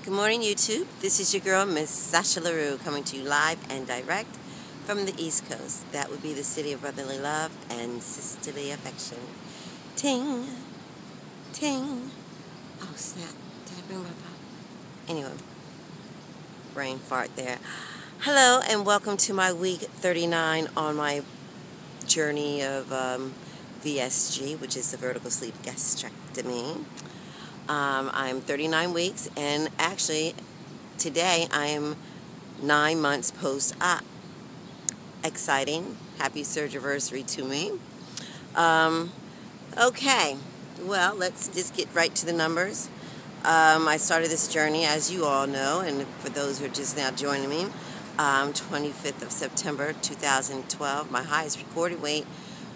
Good morning, YouTube. This is your girl, Miss Sasha LaRue, coming to you live and direct from the East Coast. That would be the city of brotherly love and sisterly affection. Ting, ting. Oh, snap. Did I bring my pop? Anyway, brain fart there. Hello, and welcome to my week 39 on my journey of VSG, which is the vertical sleeve gastrectomy. I'm 39 weeks, and actually today I'm 9 months post-op. Exciting. Happy surgiversary to me. Okay, well, let's just get right to the numbers. I started this journey, as you all know, and for those who are just now joining me, 25th of September 2012. My highest recorded weight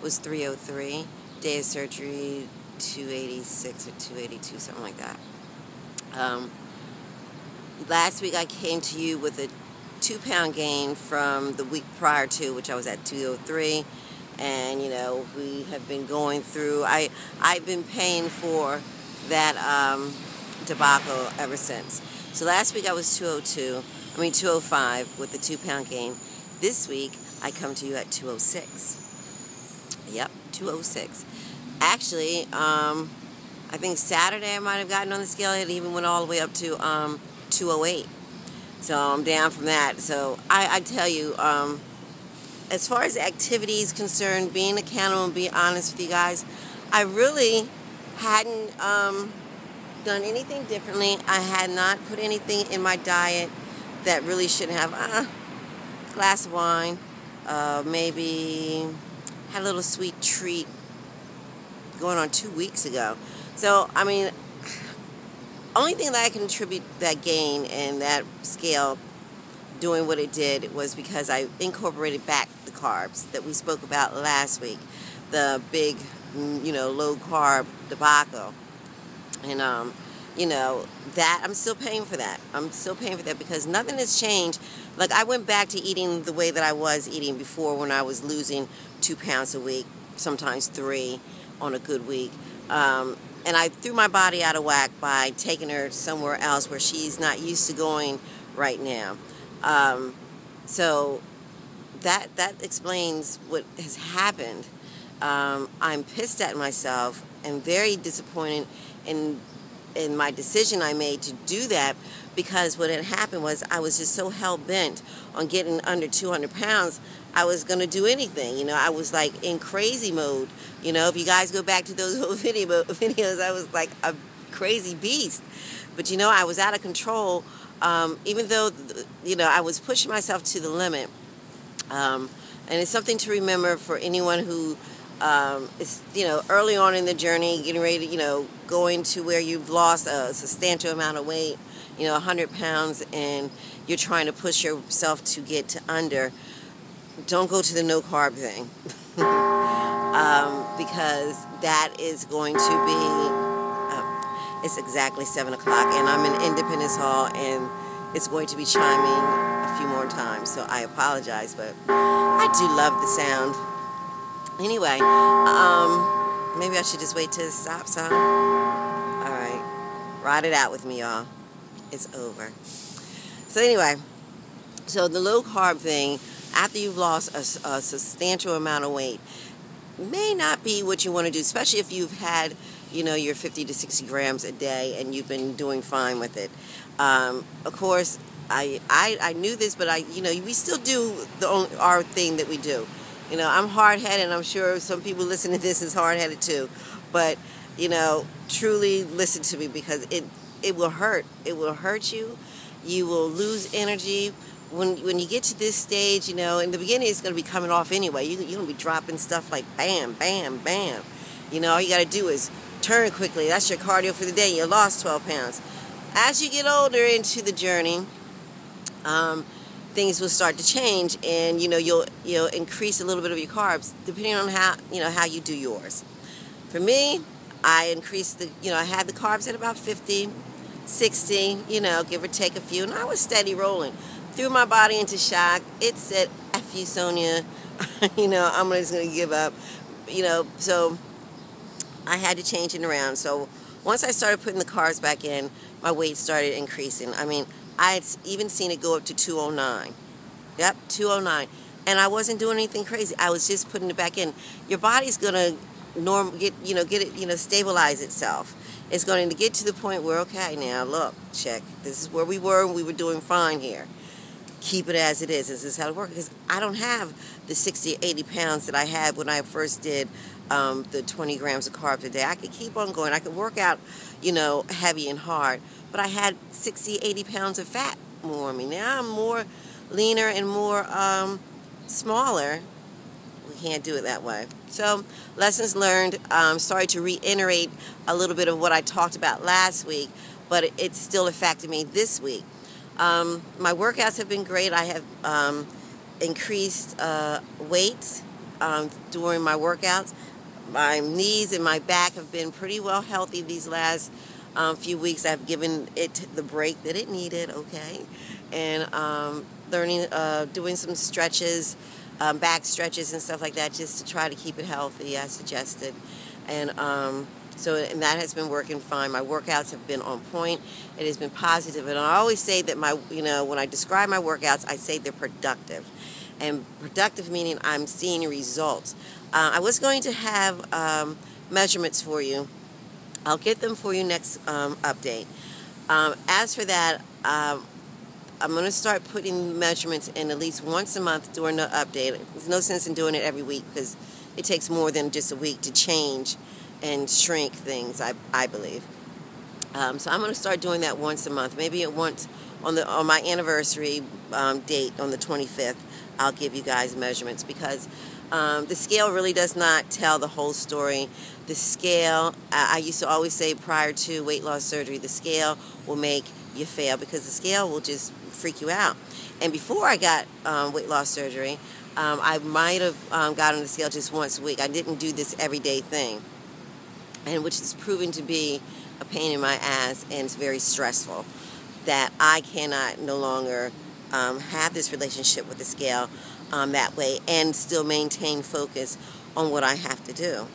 was 303. Day of surgery 286 or 282, something like that. Last week I came to you with a 2-pound gain from the week prior to, which I was at 203, and you know, we have been going through, I've been paying for that debacle ever since. So last week I was 205 with the 2-pound gain. This week I come to you at 206. Yep, 206. Actually, I think Saturday I might have gotten on the scale. It even went all the way up to 208. So I'm down from that. So I tell you, as far as activity is concerned, being accountable and being honest with you guys, I really hadn't done anything differently. I had not put anything in my diet that really shouldn't have. A glass of wine, maybe had a little sweet treat going on 2 weeks ago. So, I mean, only thing that I can attribute that gain and that scale doing what it did was because I incorporated back the carbs that we spoke about last week. The big, low carb debacle. And, that, I'm still paying for that. I'm still paying for that because nothing has changed. Like, I went back to eating the way that I was eating before when I was losing 2 pounds a week, sometimes 3 on a good week. And I threw my body out of whack by taking her somewhere else where she's not used to going right now. So that explains what has happened. I'm pissed at myself and very disappointed in my decision I made to do that, because what had happened was I was just so hell-bent on getting under 200 pounds, I was going to do anything. I was like in crazy mode. If you guys go back to those old videos, I was like a crazy beast. But, I was out of control, even though, I was pushing myself to the limit. And it's something to remember for anyone who is, early on in the journey, getting ready to, going to where you've lost a substantial amount of weight, 100 pounds, and you're trying to push yourself to get to under. Don't go to the no carb thing. Because that is going to be, it's exactly 7 o'clock, and I'm in Independence Hall, and it's going to be chiming a few more times, so I apologize, but I do love the sound. Anyway, maybe I should just wait till it stops, huh? Alright, ride it out with me, y'all. It's over. So anyway, so the low carb thing, after you've lost a substantial amount of weight, may not be what you want to do, especially if you've had, your 50 to 60 grams a day and you've been doing fine with it. Of course, I knew this, but we still do our thing that we do. I'm hard-headed, and I'm sure some people listening to this is hard-headed too. But, truly listen to me, because it will hurt. It will hurt you. You will lose energy. When you get to this stage, in the beginning it's going to be coming off anyway. You're going to be dropping stuff like bam, bam, bam. All you got to do is turn quickly. That's your cardio for the day. You lost 12 pounds. As you get older into the journey, things will start to change, and you'll increase a little bit of your carbs depending on how you do yours. For me, I increased I had the carbs at about 50, 60, give or take a few, and I was steady rolling. Threw my body into shock. It said, F you, Sonia. I'm just going to give up. So I had to change it around. So Once I started putting the carbs back in, my weight started increasing. I mean, I had even seen it go up to 209. Yep, 209. And I wasn't doing anything crazy. I was just putting it back in. Your body's gonna stabilize itself. It's going to get to the point where, okay, now look, check. This is where we were, and we were doing fine here. Keep it as it is. This is how it works. Because I don't have the 60, 80 pounds that I had when I first did the 20 grams of carbs a day. I could keep on going. I could work out, heavy and hard. But I had 60, 80 pounds of fat more on me. Now I'm more leaner and more smaller. We can't do it that way. So, lessons learned. Sorry to reiterate a little bit of what I talked about last week, but it's still affected me this week. My workouts have been great. I have increased weight during my workouts. My knees and my back have been pretty well healthy these last few weeks. I've given it the break that it needed, okay? And doing some stretches, back stretches and stuff like that, just to try to keep it healthy, as suggested. And and that has been working fine. My workouts have been on point. It has been positive. And I always say that when I describe my workouts, I say they're productive. And productive meaning I'm seeing results. I was going to have measurements for you. I'll get them for you next update. As for that, I'm going to start putting measurements in at least once a month during the update. There's no sense in doing it every week because it takes more than just a week to change and shrink things, I believe. So I'm going to start doing that once a month. Maybe once on my anniversary date on the 25th, I'll give you guys measurements because the scale really does not tell the whole story. The scale, I used to always say prior to weight loss surgery, the scale will make you fail because the scale will just freak you out. And before I got weight loss surgery, I might have got on the scale just once a week. I didn't do this everyday thing, and which is proven to be a pain in my ass, and it's very stressful that I cannot no longer have this relationship with the scale that way and still maintain focus on what I have to do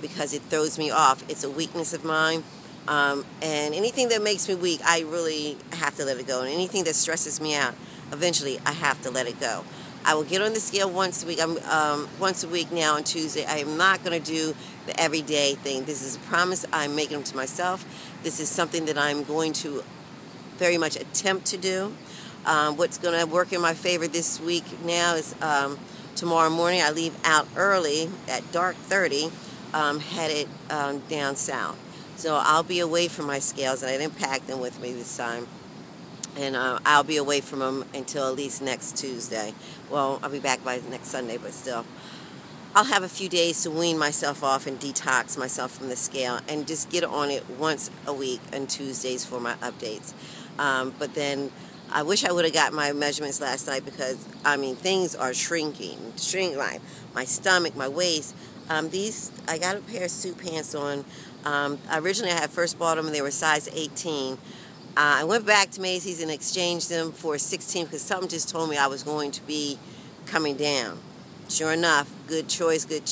because it throws me off. It's a weakness of mine. And anything that makes me weak, I really have to let it go. And anything that stresses me out, eventually I have to let it go. I will get on the scale once a week. Once a week now on Tuesday. I am not going to do the everyday thing. This is a promise I'm making to myself. This is something that I'm going to very much attempt to do. What's going to work in my favor this week now is tomorrow morning I leave out early at dark 30, headed down south. So I'll be away from my scales, and I didn't pack them with me this time. And I'll be away from them until at least next Tuesday. Well, I'll be back by next Sunday, but still. I'll have a few days to wean myself off and detox myself from the scale and just get on it once a week on Tuesdays for my updates. But then I wish I would have got my measurements last night because, things are shrinking. Like my stomach, my waist. I got a pair of suit pants on. Originally I had first bought them and they were size 18. I went back to Macy's and exchanged them for 16 because something just told me I was going to be coming down. Sure enough, good choice, good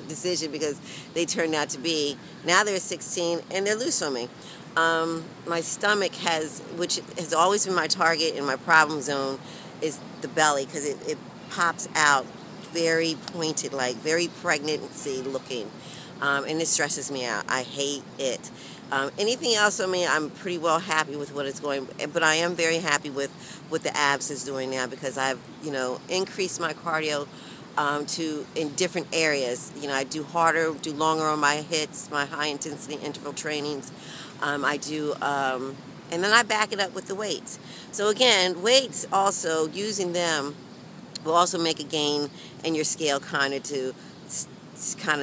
decision because they turned out to be. Now they're 16 and they're loose on me. My stomach which has always been my target and my problem zone, is the belly because it pops out very pointed, like very pregnancy looking. And it stresses me out. I hate it. Anything else, I'm pretty well happy with what it's going, but I am very happy with what the abs is doing now because I've, increased my cardio in different areas. I do longer on my hits, my high intensity interval trainings. I do, and then I back it up with the weights. So again, weights also, using them will also make a gain in your scale kind of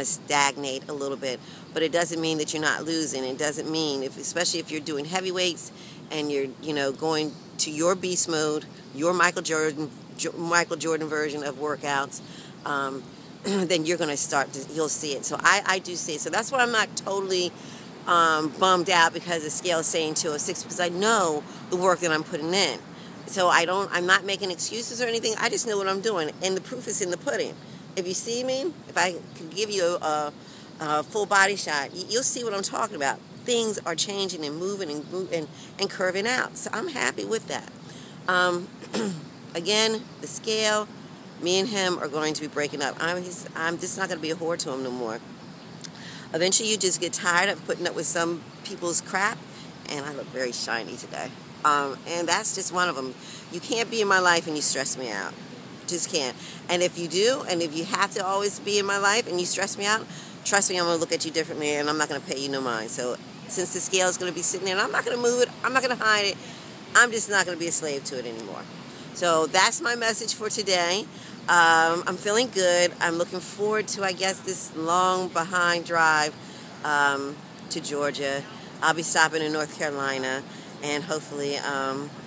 stagnate a little bit, but it doesn't mean that you're not losing. It doesn't mean, especially if you're doing heavy weights and you're going to your beast mode, your Michael Jordan version of workouts, then you're going to you'll see it. So I do see it. So that's why I'm not totally bummed out because the scale is saying 206 because I know the work that I'm putting in. So I'm not making excuses or anything. I just know what I'm doing, and the proof is in the pudding. If you see me, if I could give you a full body shot, you'll see what I'm talking about. Things are changing and moving and curving out. So I'm happy with that. Again, the scale, me and him are going to be breaking up. I'm just not going to be a whore to him no more. Eventually, you just get tired of putting up with some people's crap, and I look very shiny today. And that's just one of them. You can't be in my life and you stress me out. Just can't. And if you do, and if you have to always be in my life and you stress me out, trust me, I'm going to look at you differently, and I'm not going to pay you no mind. So since the scale is going to be sitting there, and I'm not going to move it, I'm not going to hide it, I'm just not going to be a slave to it anymore. So that's my message for today. I'm feeling good. I'm looking forward to, I guess, this long behind drive to Georgia. I'll be stopping in North Carolina, and hopefully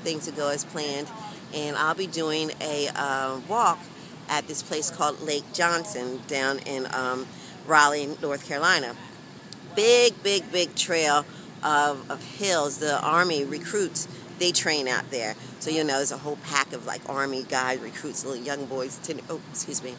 things will go as planned. And I'll be doing a walk at this place called Lake Johnson down in Raleigh, North Carolina. Big trail of hills. The Army recruits, they train out there. So, you know, there's a whole pack of like Army guys, recruits, little young boys. Oh, excuse me.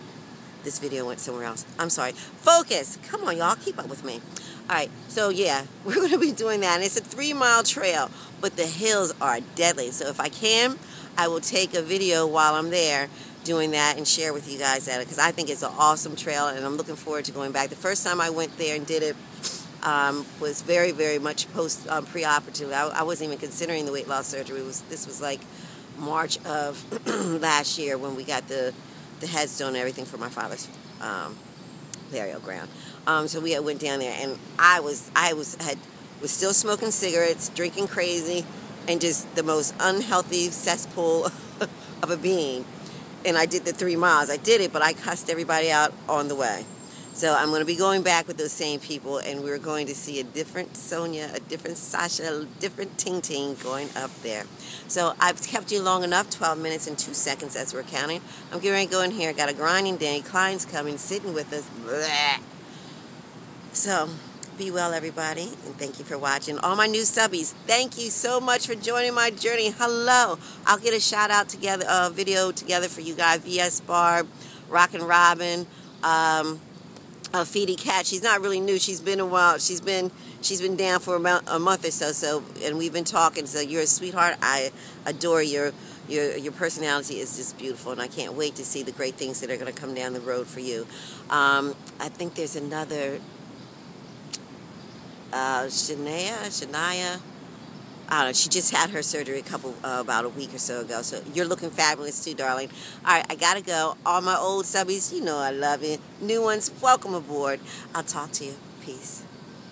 This video went somewhere else. I'm sorry. Focus. Come on, y'all. Keep up with me. All right. So, yeah, we're going to be doing that. And it's a 3-mile trail, but the hills are deadly. So if I can, I will take a video while I'm there doing that and share with you guys that, because I think it's an awesome trail, and I'm looking forward to going back. The first time I went there and did it was very much pre-operative. I wasn't even considering the weight loss surgery. This was like March of last year when we got the headstone and everything for my father's burial ground. So we went down there, and I was still smoking cigarettes, drinking crazy, and just the most unhealthy cesspool of a being. And I did the 3 miles. I did it, but I cussed everybody out on the way. So I'm going to be going back with those same people, and we're going to see a different Sonia, a different Sasha, a different Ting Ting going up there. So I've kept you long enough, 12 minutes and 2 seconds as we're counting. I'm getting ready to go in here. Got a grinding day. Clients coming, sitting with us. Bleh. So be well, everybody, and thank you for watching. All my new subbies, thank you so much for joining my journey. Hello. I'll get a shout out together, video together for you guys. VS Barb, Rockin' Robin, Feedy Cat. She's not really new. She's been a while. She's been down for about a month or so. And we've been talking. So you're a sweetheart. I adore your personality is just beautiful, and I can't wait to see the great things that are going to come down the road for you. I think there's another Shania. I don't know. She just had her surgery about a week or so ago. So you're looking fabulous too, darling. All right, I gotta go. All my old subbies, you know I love you. New ones, welcome aboard. I'll talk to you. Peace.